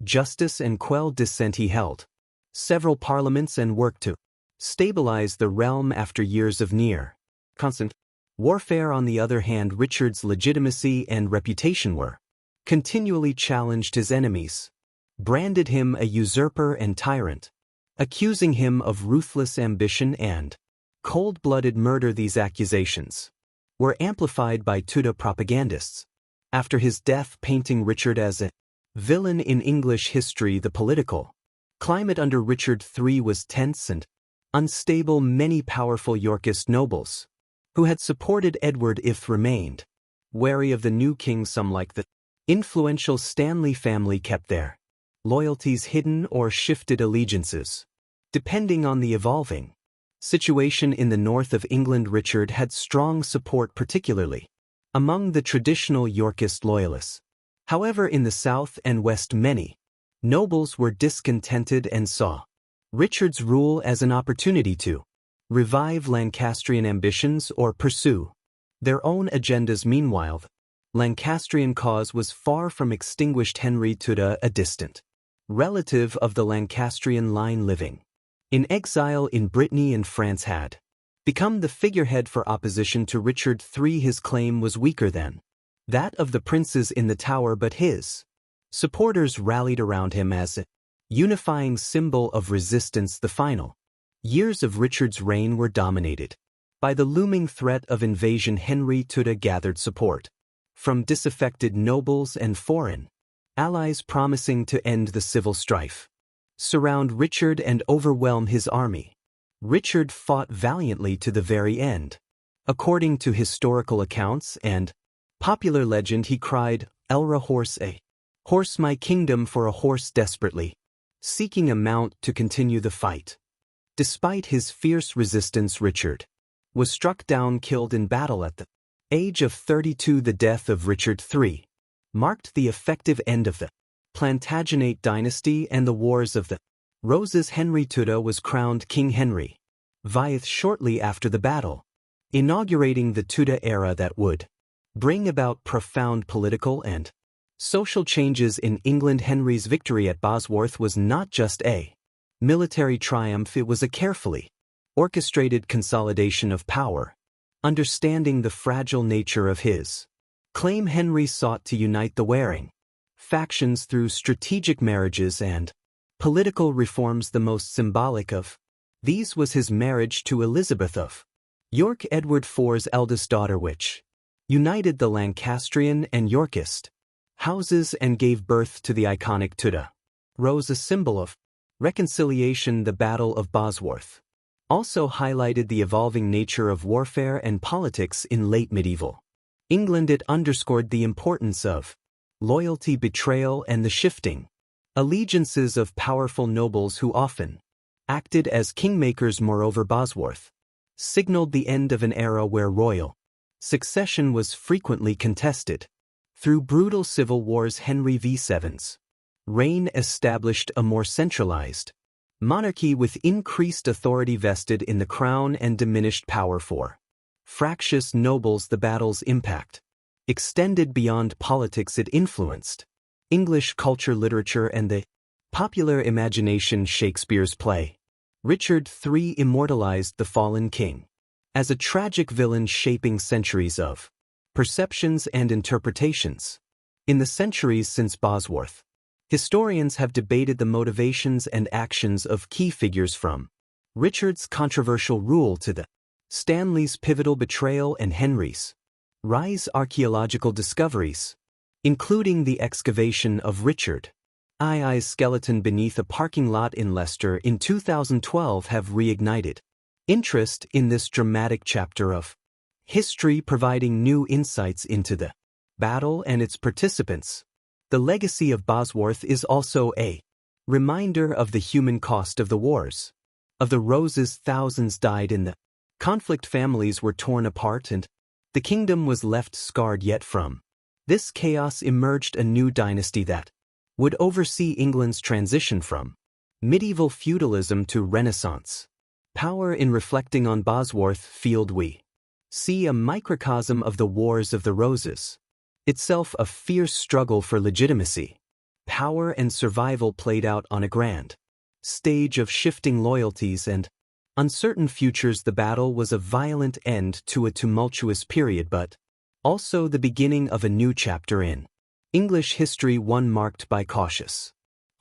justice, and quell dissent. He held several parliaments and worked to stabilize the realm after years of near constant warfare. On the other hand, Richard's legitimacy and reputation were continually challenged. His enemies branded him a usurper and tyrant, accusing him of ruthless ambition and cold-blooded murder. These accusations were amplified by Tudor propagandists after his death, painting Richard as a villain. In English history, the political climate under Richard III was tense and unstable. Many powerful Yorkist nobles who had supported Edward IV remained wary of the new king. Some, like the influential Stanley family, kept their loyalties hidden or shifted allegiances depending on the evolving situation. In the north of England, Richard had strong support, particularly among the traditional Yorkist loyalists. However, in the south and west, many nobles were discontented and saw Richard's rule as an opportunity to revive Lancastrian ambitions or pursue their own agendas. Meanwhile, the Lancastrian cause was far from extinguished. Henry Tudor, a distant relative of the Lancastrian line living in exile in Brittany and France, had become the figurehead for opposition to Richard III. His claim was weaker than that of the princes in the Tower, but his supporters rallied around him as a unifying symbol of resistance. The final years of Richard's reign were dominated by the looming threat of invasion. Henry Tudor gathered support from disaffected nobles and foreign allies, promising to end the civil strife, surround Richard, and overwhelm his army. Richard fought valiantly to the very end. According to historical accounts and popular legend, he cried, "Elra horse, a horse my kingdom," for a horse desperately seeking a mount to continue the fight. Despite his fierce resistance, Richard was struck down, killed in battle at the age of 32. The death of Richard III marked the effective end of the Plantagenet dynasty and the Wars of the Roses. Henry Tudor was crowned King Henry VIII shortly after the battle, inaugurating the Tudor era that would bring about profound political and social changes in England. Henry's victory at Bosworth was not just a military triumph, it was a carefully orchestrated consolidation of power. Understanding the fragile nature of his claim, Henry sought to unite the warring factions through strategic marriages and political reforms. The most symbolic of these was his marriage to Elizabeth of York, Edward IV's eldest daughter, which united the Lancastrian and Yorkist houses and gave birth to the iconic Tudor Rose, a symbol of reconciliation. The Battle of Bosworth also highlighted the evolving nature of warfare and politics in late medieval England. It underscored the importance of loyalty, betrayal, and the shifting allegiances of powerful nobles who often acted as kingmakers. Moreover, Bosworth signaled the end of an era where royal succession was frequently contested. Through brutal civil wars, Henry VII's reign established a more centralized monarchy with increased authority vested in the crown and diminished power for fractious nobles. The battle's impact extended beyond politics. It influenced English culture, literature, and the popular imagination. Shakespeare's play Richard III immortalized the fallen king as a tragic villain, shaping centuries of perceptions and interpretations. In the centuries since Bosworth, historians have debated the motivations and actions of key figures, from Richard's controversial rule to the Stanley's pivotal betrayal and Henry's rise. Archaeological discoveries, including the excavation of Richard II's skeleton beneath a parking lot in Leicester in 2012, have reignited interest in this dramatic chapter of history, providing new insights into the battle and its participants. The legacy of Bosworth is also a reminder of the human cost of the wars. Of the Roses, thousands died in the conflict, families were torn apart, and the kingdom was left scarred. Yet from this chaos emerged a new dynasty that would oversee England's transition from medieval feudalism to Renaissance power. In reflecting on Bosworth Field, we see a microcosm of the Wars of the Roses, itself a fierce struggle for legitimacy, power and survival played out on a grand stage of shifting loyalties and uncertain futures. The battle was a violent end to a tumultuous period, but also the beginning of a new chapter in English history, one marked by cautious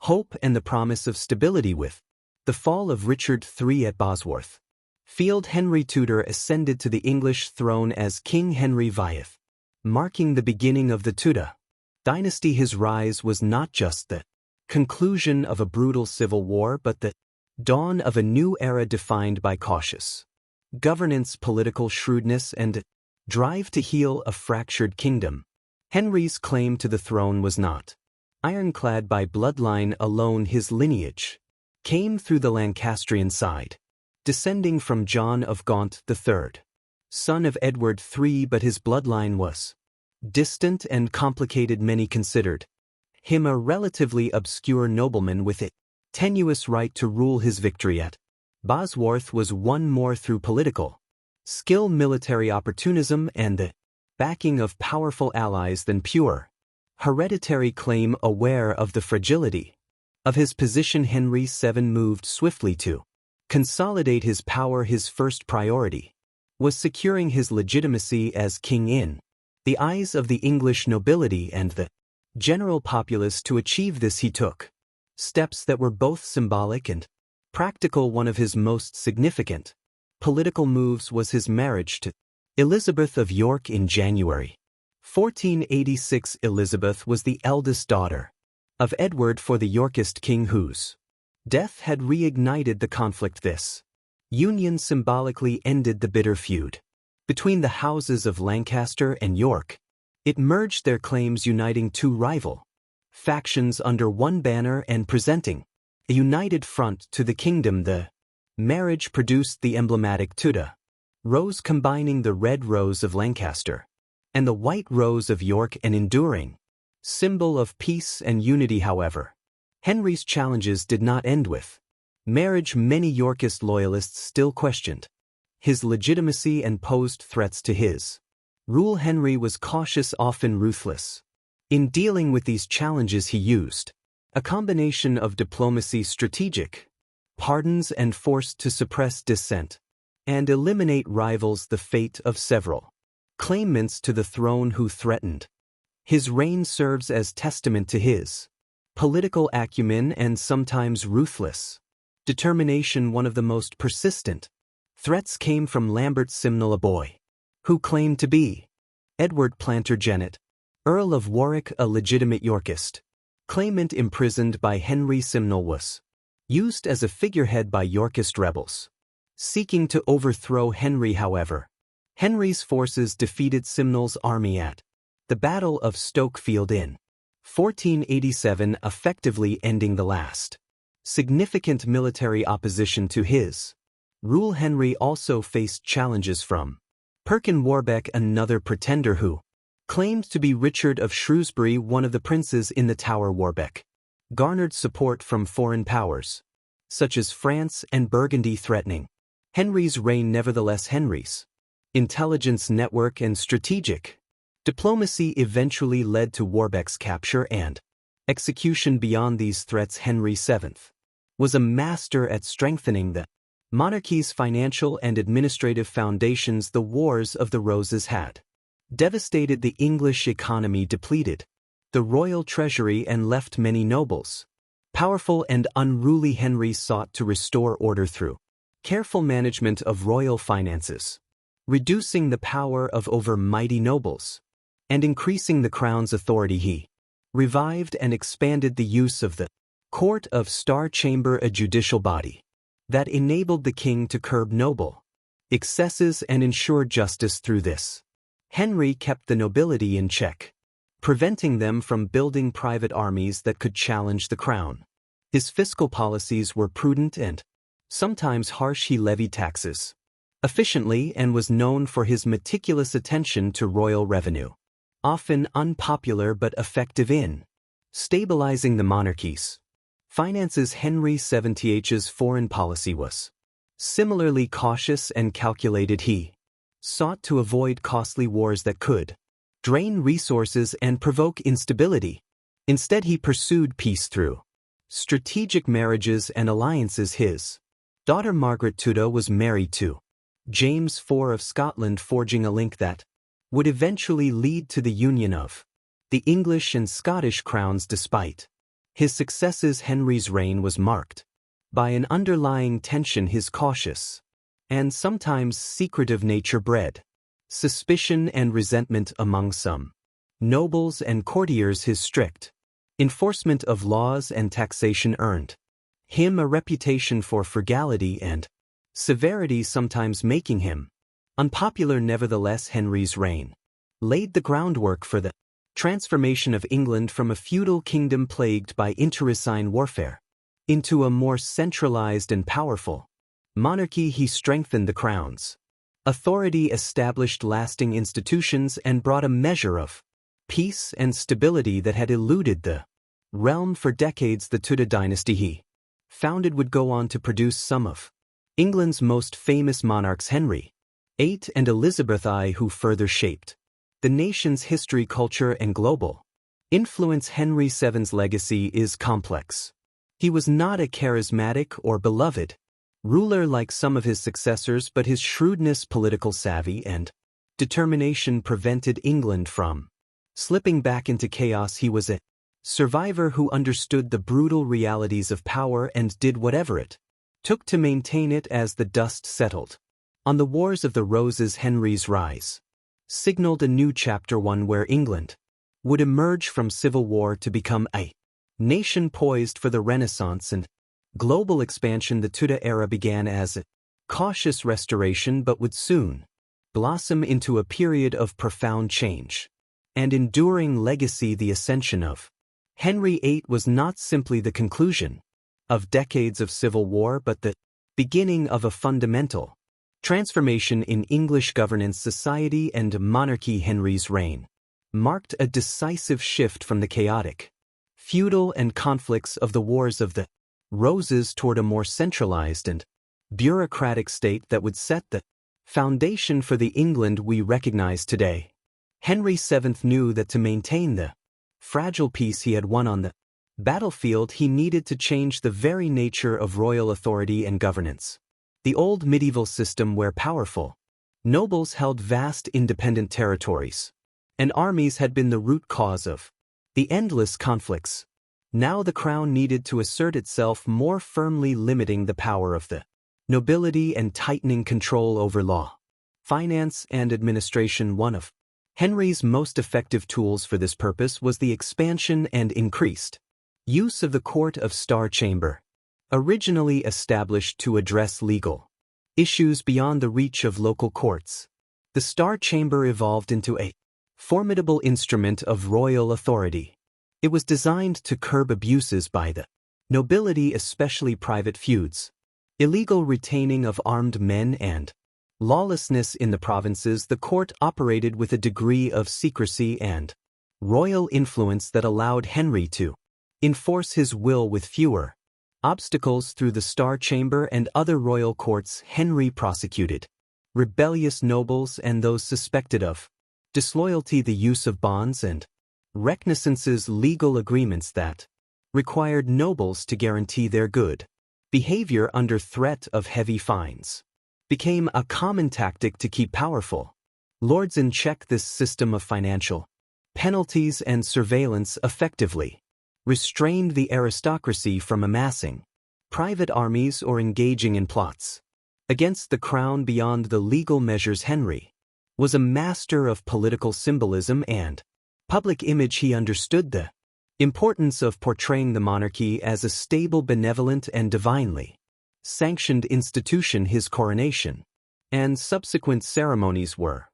hope and the promise of stability. With the fall of Richard III at Bosworth Field, Henry Tudor ascended to the English throne as King Henry VIII, marking the beginning of the Tudor dynasty. His rise was not just the conclusion of a brutal civil war, but the dawn of a new era defined by cautious governance, political shrewdness, and a drive to heal a fractured kingdom. Henry's claim to the throne was not ironclad by bloodline alone. His lineage came through the Lancastrian side, descending from John of Gaunt III, son of Edward III, but his bloodline was distant and complicated. Many considered him a relatively obscure nobleman with a tenuous right to rule. His victory at Bosworth was won more through political skill, military opportunism, and the backing of powerful allies than pure hereditary claim. Aware of the fragility of his position, Henry VII moved swiftly to consolidate his power. His first priority was securing his legitimacy as king in the eyes of the English nobility and the general populace. To achieve this, he took steps that were both symbolic and practical. One of his most significant political moves was his marriage to Elizabeth of York in January 1486. Elizabeth was the eldest daughter of Edward IV, the Yorkist king, whose death had reignited the conflict. This union symbolically ended the bitter feud between the houses of Lancaster and York. It merged their claims, uniting two rival factions under one banner and presenting a united front to the kingdom. The marriage produced the emblematic Tudor rose, combining the red rose of Lancaster and the white rose of York, an enduring symbol of peace and unity. However, Henry's challenges did not end with marriage. Many Yorkist loyalists still questioned his legitimacy and posed threats to his rule. Henry was cautious, often ruthless. In dealing with these challenges, he used a combination of diplomacy, strategic pardons, and force to suppress dissent and eliminate rivals. The fate of several claimants to the throne who threatened his reign serves as testament to his political acumen and sometimes ruthless determination. One of the most persistent threats came from Lambert Simnel, a boy who claimed to be Edward Plantagenet, Earl of Warwick, a legitimate Yorkist claimant imprisoned by Henry. Simnel was used as a figurehead by Yorkist rebels seeking to overthrow Henry. However, Henry's forces defeated Simnel's army at the Battle of Stokefield in 1487, effectively ending the last significant military opposition to his rule. Henry also faced challenges from Perkin Warbeck, another pretender who claimed to be Richard of Shrewsbury, one of the princes in the Tower. Warbeck garnered support from foreign powers, such as France and Burgundy, threatening Henry's reign. Nevertheless, Henry's intelligence network and strategic diplomacy eventually led to Warbeck's capture and execution. Beyond these threats, Henry VII was a master at strengthening the monarchy's financial and administrative foundations. The Wars of the Roses had devastated the English economy, depleted the royal treasury, and left many nobles powerful and unruly. Henry sought to restore order through careful management of royal finances, reducing the power of over mighty nobles and increasing the crown's authority. He revived and expanded the use of the Court of Star Chamber, a judicial body that enabled the king to curb noble excesses and ensure justice. Through this, Henry kept the nobility in check, preventing them from building private armies that could challenge the crown. His fiscal policies were prudent and sometimes harsh. He levied taxes efficiently and was known for his meticulous attention to royal revenue, often unpopular but effective in stabilizing the monarchies. Finances. Henry VII's foreign policy was similarly cautious and calculated. He sought to avoid costly wars that could drain resources and provoke instability. Instead, he pursued peace through strategic marriages and alliances. His daughter Margaret Tudor was married to James IV of Scotland, forging a link that would eventually lead to the union of the English and Scottish crowns. Despite his successes, Henry's reign was marked by an underlying tension. His cautious and sometimes secretive nature bred suspicion and resentment among some nobles and courtiers. His strict enforcement of laws and taxation earned him a reputation for frugality and severity, sometimes making him unpopular. Nevertheless, Henry's reign laid the groundwork for the transformation of England from a feudal kingdom plagued by internecine warfare into a more centralized and powerful monarchy. He strengthened the crown's authority, established lasting institutions, and brought a measure of peace and stability that had eluded the realm for decades. The Tudor dynasty he founded would go on to produce some of England's most famous monarchs, Henry VIII and Elizabeth I, who further shaped the nation's history, culture, and global influence. Henry VII's legacy is complex. He was not a charismatic or beloved ruler like some of his successors, but his shrewdness, political savvy, and determination prevented England from slipping back into chaos. He was a survivor who understood the brutal realities of power and did whatever it took to maintain it. As the dust settled on the Wars of the Roses, Henry's rise signaled a new chapter, one where England would emerge from civil war to become a nation poised for the Renaissance and global expansion. The Tudor era began as a cautious restoration but would soon blossom into a period of profound change and enduring legacy. The ascension of Henry VIII was not simply the conclusion of decades of civil war, but the beginning of a fundamental transformation in English governance, society, and monarchy. Henry's reign marked a decisive shift from the chaotic feudal and conflicts of the Wars of the Roses toward a more centralized and bureaucratic state that would set the foundation for the England we recognize today. Henry VII knew that to maintain the fragile peace he had won on the battlefield, he needed to change the very nature of royal authority and governance. The old medieval system, where powerful nobles held vast independent territories and armies, had been the root cause of the endless conflicts. Now the crown needed to assert itself more firmly, limiting the power of the nobility and tightening control over law, finance, and administration. One of Henry's most effective tools for this purpose was the expansion and increased use of the Court of Star Chamber. Originally established to address legal issues beyond the reach of local courts, the Star Chamber evolved into a formidable instrument of royal authority. It was designed to curb abuses by the nobility, especially private feuds, illegal retaining of armed men, and lawlessness in the provinces. The court operated with a degree of secrecy and royal influence that allowed Henry to enforce his will with fewer obstacles. Through the Star Chamber and other royal courts, Henry prosecuted rebellious nobles and those suspected of disloyalty. The use of bonds and reconnaissances, legal agreements that required nobles to guarantee their good behavior under threat of heavy fines, became a common tactic to keep powerful lords in check. This system of financial penalties and surveillance effectively restrained the aristocracy from amassing private armies or engaging in plots against the crown. Beyond the legal measures, Henry was a master of political symbolism and public image. He understood the importance of portraying the monarchy as a stable, benevolent, and divinely sanctioned institution. His coronation and subsequent ceremonies were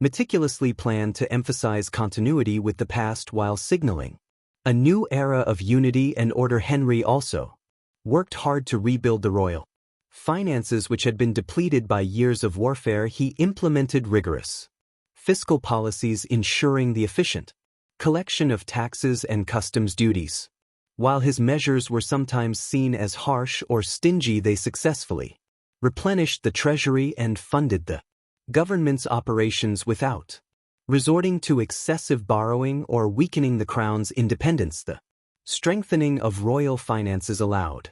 meticulously planned to emphasize continuity with the past while signaling a new era of unity and order. Henry also worked hard to rebuild the royal finances, which had been depleted by years of warfare. He implemented rigorous fiscal policies ensuring the efficient collection of taxes and customs duties. While his measures were sometimes seen as harsh or stingy, they successfully replenished the treasury and funded the government's operations without resorting to excessive borrowing or weakening the crown's independence. The strengthening of royal finances allowed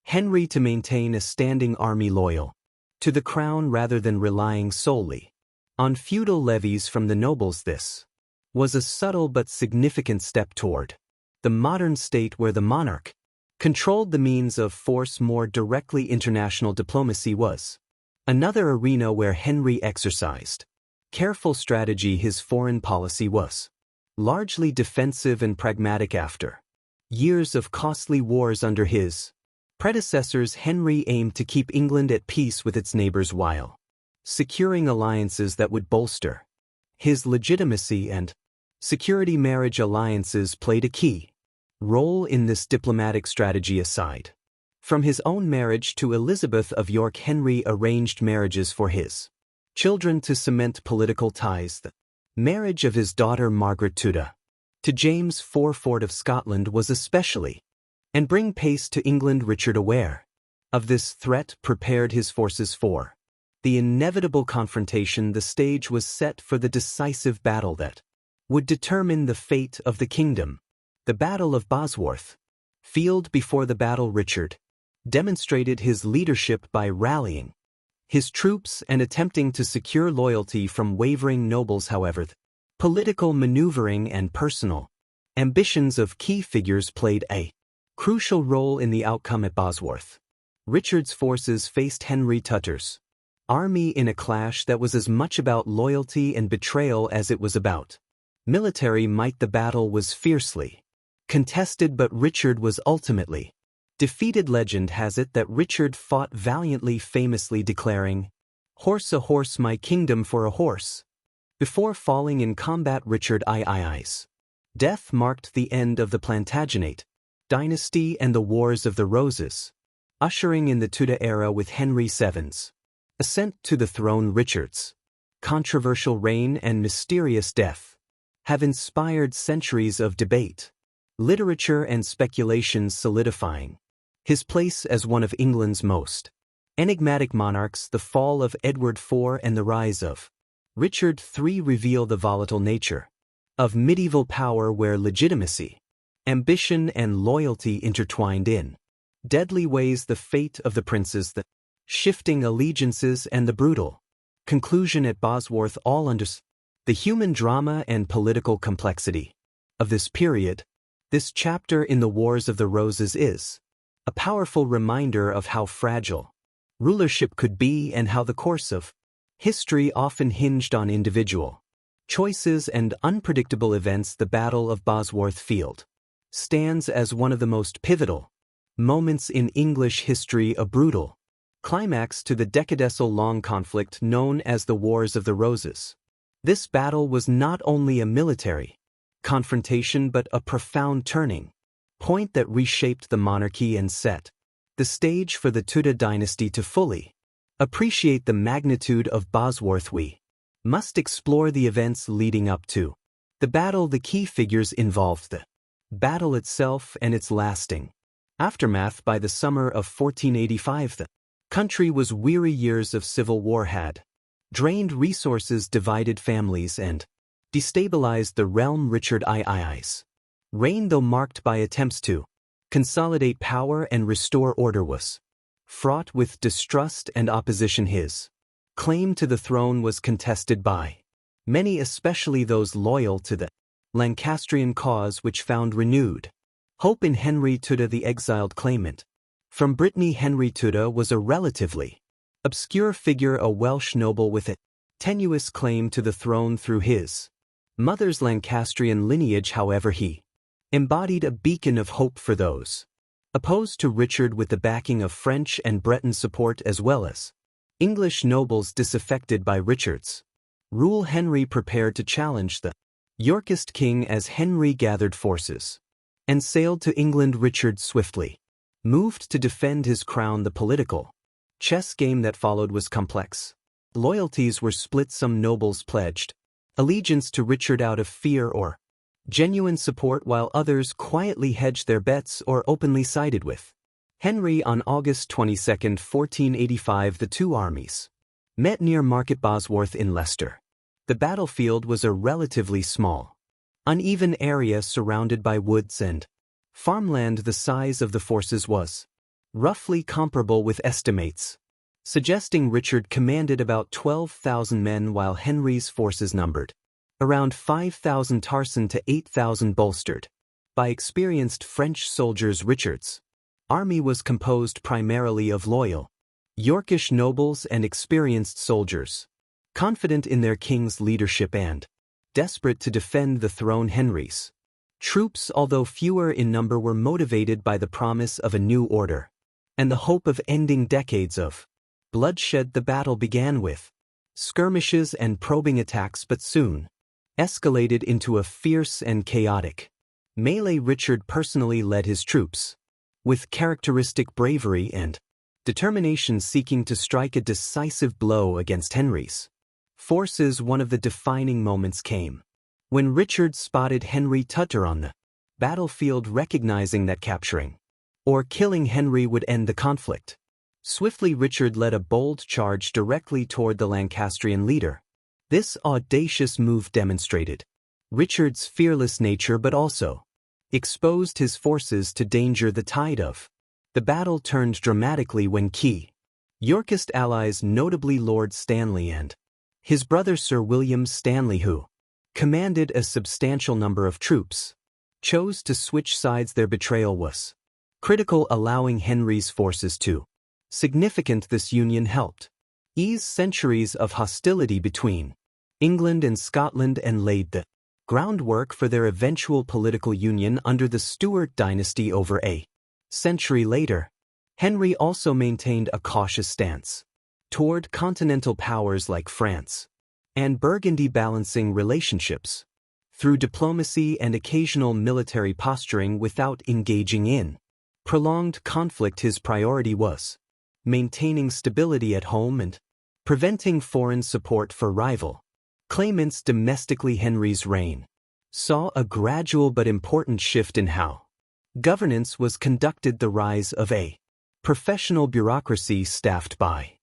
Henry to maintain a standing army loyal to the crown rather than relying solely on feudal levies from the nobles. This was a subtle but significant step toward the modern state where the monarch controlled the means of force more directly. International diplomacy was another arena where Henry exercised careful strategy. His foreign policy was largely defensive and pragmatic. After years of costly wars under his predecessors, Henry aimed to keep England at peace with its neighbors while securing alliances that would bolster his legitimacy and security. Marriage alliances played a key role in this diplomatic strategy. Aside from his own marriage to Elizabeth of York, Henry arranged marriages for his children to cement political ties. The marriage of his daughter Margaret Tudor to James IV of Scotland was especially and bring peace to England. Richard, aware of this threat, prepared his forces for the inevitable confrontation. The stage was set for the decisive battle that would determine the fate of the kingdom. The Battle of Bosworth field. Before the battle, Richard demonstrated his leadership by rallying his troops and attempting to secure loyalty from wavering nobles. However, the political maneuvering and personal ambitions of key figures played a crucial role in the outcome. At Bosworth, Richard's forces faced Henry Tudor's army in a clash that was as much about loyalty and betrayal as it was about military might. The battle was fiercely contested, but Richard was ultimately defeated. Legend has it that Richard fought valiantly, famously declaring, "Horse a horse, my kingdom for a horse." Before falling in combat, Richard's death marked the end of the Plantagenet dynasty and the Wars of the Roses, ushering in the Tudor era with Henry VII's ascent to the throne. Richard's controversial reign and mysterious death have inspired centuries of debate, literature and speculation, solidifying his place as one of England's most enigmatic monarchs. The fall of Edward IV and the rise of Richard III reveal the volatile nature of medieval power, where legitimacy, ambition, and loyalty intertwined in deadly ways. The fate of the princes, the shifting allegiances, and the brutal conclusion at Bosworth all underscore the human drama and political complexity of this period. This chapter in the Wars of the Roses is a powerful reminder of how fragile rulership could be and how the course of history often hinged on individual choices and unpredictable events. The Battle of Bosworth Field stands as one of the most pivotal moments in English history, a brutal climax to the decades-long conflict known as the Wars of the Roses. This battle was not only a military confrontation but a profound turning point that reshaped the monarchy and set the stage for the Tudor dynasty. To fully appreciate the magnitude of Bosworth, we must explore the events leading up to the battle. The key figures involved the battle itself and its lasting aftermath. By the summer of 1485, the country was weary. Years of civil war had drained resources, divided families, and destabilized the realm. Richard's reign, though marked by attempts to consolidate power and restore order, was fraught with distrust and opposition. His claim to the throne was contested by many, especially those loyal to the Lancastrian cause, which found renewed hope in Henry Tudor, the exiled claimant from Brittany. Henry Tudor was a relatively obscure figure, a Welsh noble with a tenuous claim to the throne through his mother's Lancastrian lineage. However, he embodied a beacon of hope for those opposed to Richard, with the backing of French and Breton support as well as English nobles disaffected by Richard's rule Henry prepared to challenge the Yorkist king as Henry gathered forces and sailed to England. Richard swiftly moved to defend his crown. The political chess game that followed was complex. Loyalties were split. Some nobles pledged allegiance to Richard out of fear or genuine support, while others quietly hedged their bets or openly sided with Henry. On August 22, 1485, the two armies met near Market Bosworth in Leicester. The battlefield was a relatively small, uneven area surrounded by woods and farmland. The size of the forces was roughly comparable with estimates suggesting Richard commanded about 12,000 men while Henry's forces numbered around 5,000. Tarson to 8,000 bolstered by experienced French soldiers. Richard's army was composed primarily of loyal Yorkish nobles and experienced soldiers, confident in their king's leadership and desperate to defend the throne. Henry's troops, although fewer in number, were motivated by the promise of a new order and the hope of ending decades of bloodshed. The battle began with skirmishes and probing attacks, but soon escalated into a fierce and chaotic melee. Richard personally led his troops with characteristic bravery and determination, seeking to strike a decisive blow against Henry's forces. One of the defining moments came when Richard spotted Henry Tutter on the battlefield, recognizing that capturing or killing Henry would end the conflict. Swiftly, Richard led a bold charge directly toward the Lancastrian leader. This audacious move demonstrated Richard's fearless nature but also exposed his forces to danger. The tide of the battle turned dramatically when key Yorkist allies, notably Lord Stanley and his brother Sir William Stanley, who commanded a substantial number of troops, chose to switch sides. Their betrayal was critical, allowing Henry's forces to significant. This union helped ease centuries of hostility between England and Scotland and laid the groundwork for their eventual political union under the Stuart dynasty. Over a century later, Henry also maintained a cautious stance toward continental powers like France and Burgundy, balancing relationships through diplomacy and occasional military posturing without engaging in prolonged conflict. His priority was maintaining stability at home and preventing foreign support for rival claimants domestically. Henry's reign saw a gradual but important shift in how governance was conducted. The rise of a professional bureaucracy staffed by